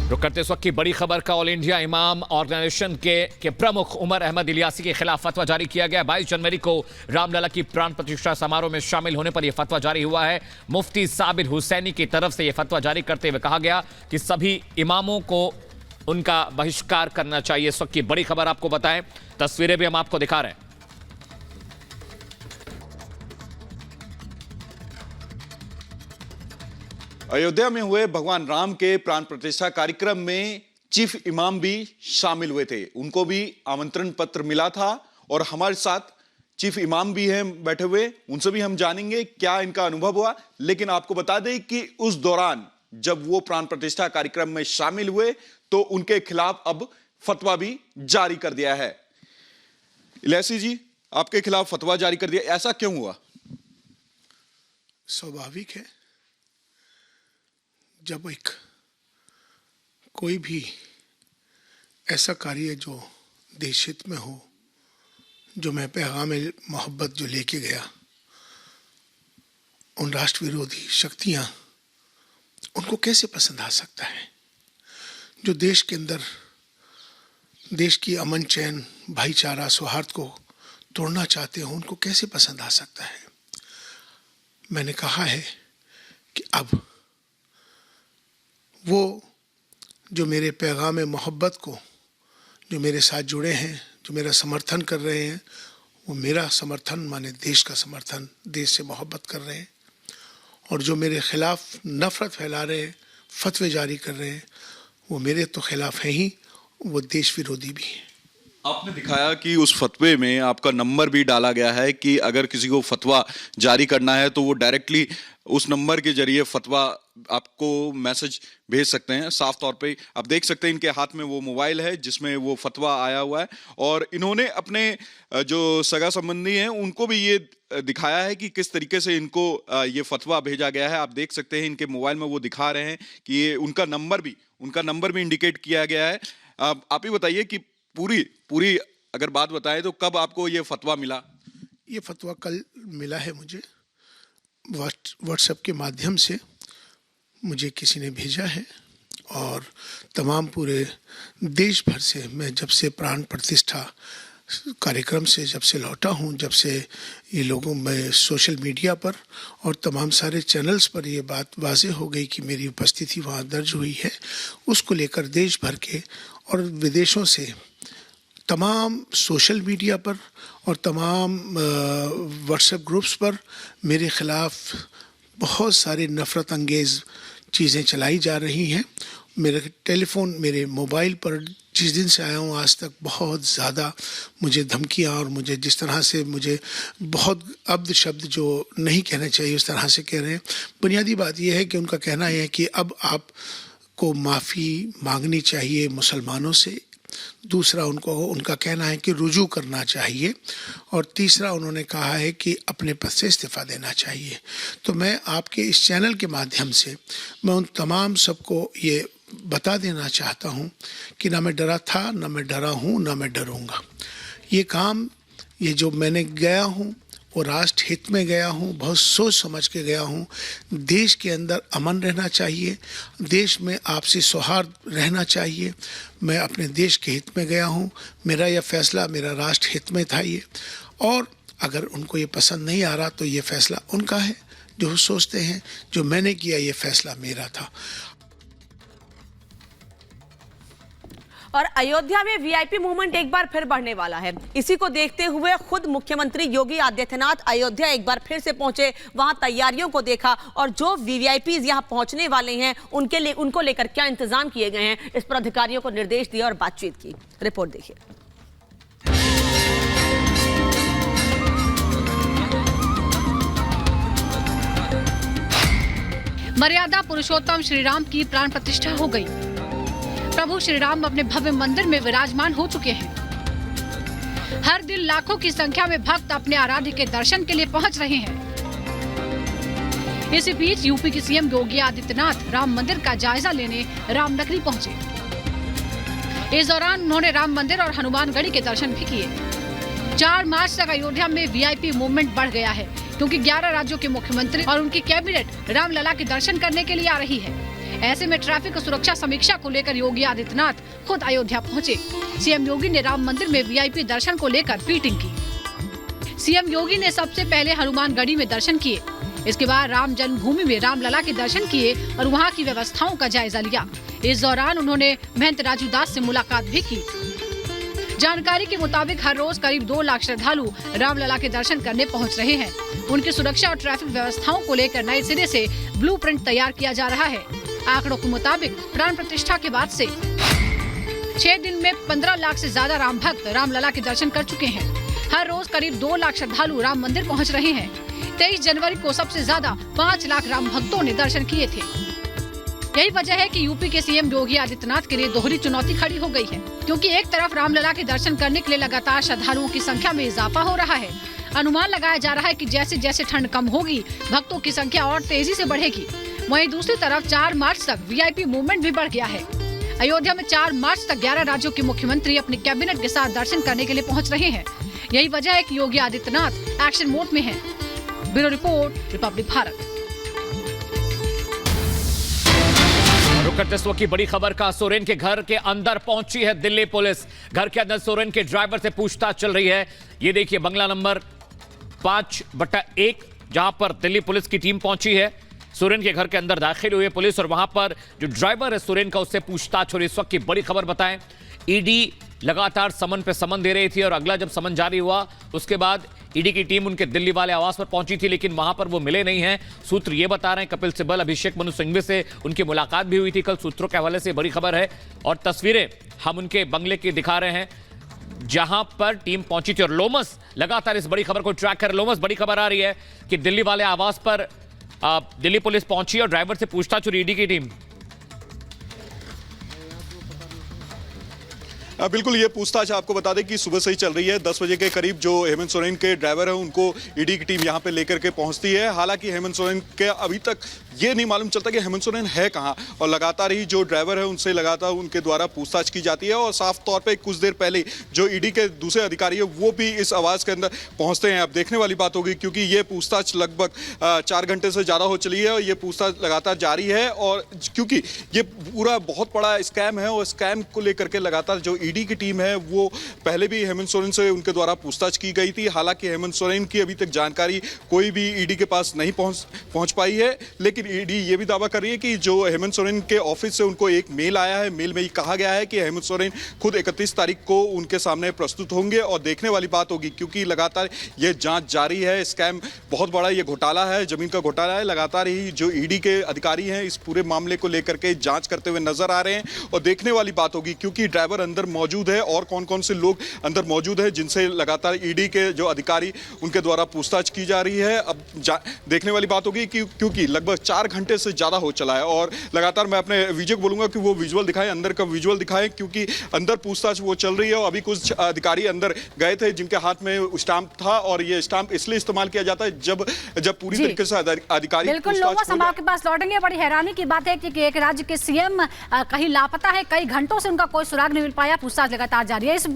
रुक करते इस वक्त की बड़ी खबर का ऑल इंडिया इमाम ऑर्गेनाइजेशन के प्रमुख उमर अहमद इलियासी के खिलाफ फतवा जारी किया गया। 22 जनवरी को रामलला की प्राण प्रतिष्ठा समारोह में शामिल होने पर यह फतवा जारी हुआ है। मुफ्ती साबिर हुसैनी की तरफ से यह फतवा जारी करते हुए कहा गया कि सभी इमामों को उनका बहिष्कार करना चाहिए। इस वक्त की बड़ी खबर आपको बताएं, तस्वीरें भी हम आपको दिखा रहे हैं। अयोध्या में हुए भगवान राम के प्राण प्रतिष्ठा कार्यक्रम में चीफ इमाम भी शामिल हुए थे। उनको भी आमंत्रण पत्र मिला था और हमारे साथ चीफ इमाम भी हैं बैठे हुए, उनसे भी हम जानेंगे क्या इनका अनुभव हुआ। लेकिन आपको बता दें कि उस दौरान जब वो प्राण प्रतिष्ठा कार्यक्रम में शामिल हुए तो उनके खिलाफ अब फतवा भी जारी कर दिया है। इलियासी जी, आपके खिलाफ फतवा जारी कर दिया, ऐसा क्यों हुआ? स्वाभाविक है, जब कोई भी ऐसा कार्य जो देश हित में हो, जो मैं पैगाम मोहब्बत जो लेके गया, उन राष्ट्र विरोधी शक्तियां उनको कैसे पसंद आ सकता है? जो देश के अंदर देश की अमन चैन भाईचारा सौहार्द को तोड़ना चाहते हो, उनको कैसे पसंद आ सकता है? मैंने कहा है कि अब वो जो मेरे पैगाम मोहब्बत को, जो मेरे साथ जुड़े हैं, जो मेरा समर्थन कर रहे हैं, वो मेरा समर्थन माने देश का समर्थन, देश से मोहब्बत कर रहे हैं। और जो मेरे खिलाफ नफरत फैला रहे हैं, फतवे जारी कर रहे हैं, वो मेरे तो खिलाफ हैं ही, वो देश विरोधी भी हैं। आपने दिखाया कि उस फतवे में आपका नंबर भी डाला गया है कि अगर किसी को फतवा जारी करना है तो वो डायरेक्टली उस नंबर के जरिए फतवा आपको मैसेज भेज सकते हैं। साफ तौर पे आप देख सकते हैं इनके हाथ में वो मोबाइल है जिसमें वो फतवा आया हुआ है और इन्होंने अपने जो सगा संबंधी हैं उनको भी ये दिखाया है कि किस तरीके से इनको ये फतवा भेजा गया है। आप देख सकते हैं इनके मोबाइल में वो दिखा रहे हैं कि ये उनका नंबर भी इंडिकेट किया गया है। आप ही बताइए कि पूरी अगर बात बताएं तो कब आपको ये फतवा मिला? ये फतवा कल मिला है मुझे, व्हाट्सएप के माध्यम से मुझे किसी ने भेजा है। और तमाम पूरे देश भर से मैं जब से प्राण प्रतिष्ठा कार्यक्रम से जब से लौटा हूँ, जब से ये लोगों में सोशल मीडिया पर और तमाम सारे चैनल्स पर ये बात वाज़ेह हो गई कि मेरी उपस्थिति वहाँ दर्ज हुई है, उसको लेकर देश भर के और विदेशों से तमाम सोशल मीडिया पर और तमाम व्हाट्सएप ग्रुप्स पर मेरे ख़िलाफ़ बहुत सारे नफ़रत अंगेज़ चीज़ें चलाई जा रही हैं। मेरे टेलीफोन, मेरे मोबाइल पर जिस दिन से आया हूँ आज तक बहुत ज़्यादा मुझे धमकियाँ और मुझे जिस तरह से मुझे बहुत अब्द शब्द जो नहीं कहना चाहिए उस तरह से कह रहे हैं। बुनियादी बात यह है कि उनका कहना है कि अब आपको माफ़ी मांगनी चाहिए मुसलमानों से। दूसरा उनका कहना है कि रुजू करना चाहिए। और तीसरा उन्होंने कहा है कि अपने पद से इस्तीफ़ा देना चाहिए। तो मैं आपके इस चैनल के माध्यम से मैं उन तमाम सबको ये बता देना चाहता हूँ कि ना मैं डरा था, ना मैं डरा हूँ, ना मैं डरूँगा। ये काम ये जो मैंने गया हूँ वो राष्ट्र हित में गया हूँ, बहुत सोच समझ के गया हूँ। देश के अंदर अमन रहना चाहिए, देश में आपसी सौहार्द रहना चाहिए। मैं अपने देश के हित में गया हूँ। मेरा यह फैसला मेरा राष्ट्र हित में था ये। और अगर उनको ये पसंद नहीं आ रहा तो ये फैसला उनका है, जो वो सोचते हैं। जो मैंने किया ये फैसला मेरा था। और अयोध्या में वीआईपी मूवमेंट एक बार फिर बढ़ने वाला है। इसी को देखते हुए खुद मुख्यमंत्री योगी आदित्यनाथ अयोध्या एक बार फिर से पहुंचे, वहां तैयारियों को देखा और जो वीवीआईपीज यहां पहुंचने वाले हैं उनको लेकर क्या इंतजाम किए गए हैं, इस पर अधिकारियों को निर्देश दिए और बातचीत की। रिपोर्ट देखिए। मर्यादा पुरुषोत्तम श्री राम की प्राण प्रतिष्ठा हो गई। प्रभु श्री राम अपने भव्य मंदिर में विराजमान हो चुके हैं। हर दिन लाखों की संख्या में भक्त अपने आराध्य के दर्शन के लिए पहुंच रहे हैं। इसी बीच यूपी के सीएम योगी आदित्यनाथ राम मंदिर का जायजा लेने रामनगरी पहुंचे। इस दौरान उन्होंने राम मंदिर और हनुमानगढ़ी के दर्शन भी किए। 4 मार्च तक अयोध्या में वीआईपी मूवमेंट बढ़ गया है, क्योंकि 11 राज्यों के मुख्यमंत्री और उनकी कैबिनेट रामलला के दर्शन करने के लिए आ रही है। ऐसे में ट्रैफिक सुरक्षा समीक्षा को लेकर योगी आदित्यनाथ खुद अयोध्या पहुंचे। सीएम योगी ने राम मंदिर में वीआईपी दर्शन को लेकर मीटिंग की। सीएम योगी ने सबसे पहले हनुमानगढ़ी में दर्शन किए। इसके बाद राम जन्मभूमि में रामलला के दर्शन किए और वहां की व्यवस्थाओं का जायजा लिया। इस दौरान उन्होंने महंत राजू दास से मुलाकात भी की। जानकारी के मुताबिक हर रोज करीब 2 लाख श्रद्धालु रामलला के दर्शन करने पहुंच रहे हैं। उनकी सुरक्षा और ट्रैफिक व्यवस्थाओं को लेकर नए सिरे से ब्लूप्रिंट तैयार किया जा रहा है। आंकड़ों के मुताबिक प्राण प्रतिष्ठा के बाद से 6 दिन में 15 लाख से ज्यादा राम भक्त रामलला के दर्शन कर चुके हैं। हर रोज करीब 2 लाख श्रद्धालु राम मंदिर पहुंच रहे हैं। 23 जनवरी को सबसे ज्यादा 5 लाख राम भक्तों ने दर्शन किए थे। यही वजह है कि यूपी के सीएम योगी आदित्यनाथ के लिए दोहरी चुनौती खड़ी हो गई है, क्योंकि एक तरफ रामलला के दर्शन करने के लिए लगातार श्रद्धालुओं की संख्या में इजाफा हो रहा है। अनुमान लगाया जा रहा है कि जैसे जैसे ठंड कम होगी, भक्तों की संख्या और तेजी से बढ़ेगी। वहीं दूसरी तरफ 4 मार्च तक वीआईपी मूवमेंट भी बढ़ गया है। अयोध्या में 4 मार्च तक 11 राज्यों के मुख्यमंत्री अपने कैबिनेट के साथ दर्शन करने के लिए पहुँच रहे हैं। यही वजह है कि योगी आदित्यनाथ एक्शन मोड में हैं। Bureau report, Republic Bharat. रुक करते इस वक्त की बड़ी खबर का, सोरेन के घर के अंदर पहुंची है दिल्ली पुलिस। घर के अंदर सोरेन के ड्राइवर से पूछताछ चल रही है। ये देखिए बंगला नंबर 5/1 जहां पर दिल्ली पुलिस की टीम पहुंची है। सोरेन के घर के अंदर दाखिल हुई है पुलिस और वहां पर जो ड्राइवर है सोरेन का, उससे पूछताछ हो रही है। इस वक्त की बड़ी खबर बताएं, ईडी लगातार समन पे समन दे रही थी और अगला जब समन जारी हुआ उसके बाद ईडी की टीम उनके दिल्ली वाले आवास पर पहुंची थी, लेकिन वहां पर वो मिले नहीं हैं। सूत्र ये बता रहे हैं कपिल सिब्बल, अभिषेक मनु सिंघवी से उनकी मुलाकात भी हुई थी कल। सूत्रों के हवाले से बड़ी खबर है और तस्वीरें हम उनके बंगले की दिखा रहे हैं जहां पर टीम पहुंची थी। और लोमस लगातार इस बड़ी खबर को ट्रैक कर। लोमस, बड़ी खबर आ रही है कि दिल्ली वाले आवास पर दिल्ली पुलिस पहुंची और ड्राइवर से पूछताछ ईडी की टीम। बिल्कुल, ये पूछताछ आपको बता दें कि सुबह से ही चल रही है। 10 बजे के करीब जो हेमंत सोरेन के ड्राइवर हैं उनको ईडी की टीम यहां पे लेकर के पहुंचती है। हालांकि हेमंत सोरेन के अभी तक ये नहीं मालूम चलता कि हेमंत सोरेन है कहां, और लगातार ही जो ड्राइवर है उनसे लगातार उनके द्वारा पूछताछ की जाती है। और साफ तौर पे कुछ देर पहले जो ईडी के दूसरे अधिकारी है वो भी इस आवास के अंदर पहुंचते हैं। अब देखने वाली बात होगी, क्योंकि ये पूछताछ लगभग 4 घंटे से ज़्यादा हो चली है और ये पूछताछ लगातार जारी है। और क्योंकि ये पूरा बहुत बड़ा स्कैम है और स्कैम को लेकर के लगातार जो ईडी की टीम है वो पहले भी हेमंत सोरेन से उनके द्वारा पूछताछ की गई थी। हालांकि हेमंत सोरेन की अभी तक जानकारी कोई भी ईडी के पास नहीं पहुंच पाई है, लेकिन ईडी ये भी दावा कर रही है कि जो हेमंत सोरेन के ऑफिस से उनको एक मेल आया है। मेल में ये कहा गया है कि हेमंत सोरेन खुद 31 तारीख को उनके सामने प्रस्तुत होंगे। और देखने वाली बात होगी, क्योंकि लगातार ये जांच जारी है। स्कैम बहुत बड़ा ये घोटाला है, जमीन का घोटाला है। लगातार ही जो ईडी के अधिकारी हैं इस पूरे मामले को लेकर के जांच करते हुए नजर आ रहे हैं। और देखने वाली बात होगी, क्योंकि ड्राइवर अंदर मौजूद है और कौन कौन से लोग अंदर मौजूद है जिनसे लगातार ईडी के जो अधिकारी उनके द्वारा पूछताछ की जा रही है। अब देखने वाली बात होगी कि क्योंकि लगभग 4 घंटे से ज्यादा हो चला है। और लगातार मैं अपने विजय को बोलूंगा कि वो विजुअल दिखाएं, अंदर का विजुअल दिखाएं, क्योंकि अंदर पूछताछ वो चल रही है। और अभी कुछ अधिकारी अंदर गए थे जिनके हाथ में स्टाम्प था, और ये स्टाम्प इसलिए इस्तेमाल किया जाता है जब पूरी तरीके से अधिकारी बिल्कुल। लोमस, हम आपके पास लौटेंगे। बड़ी हैरानी की बात है कि एक राज्य के सीएम कहीं लापता है, कई घंटों से उनका कोई सुराग नहीं मिल पाया, पूछताछ लगातार जारी है। इस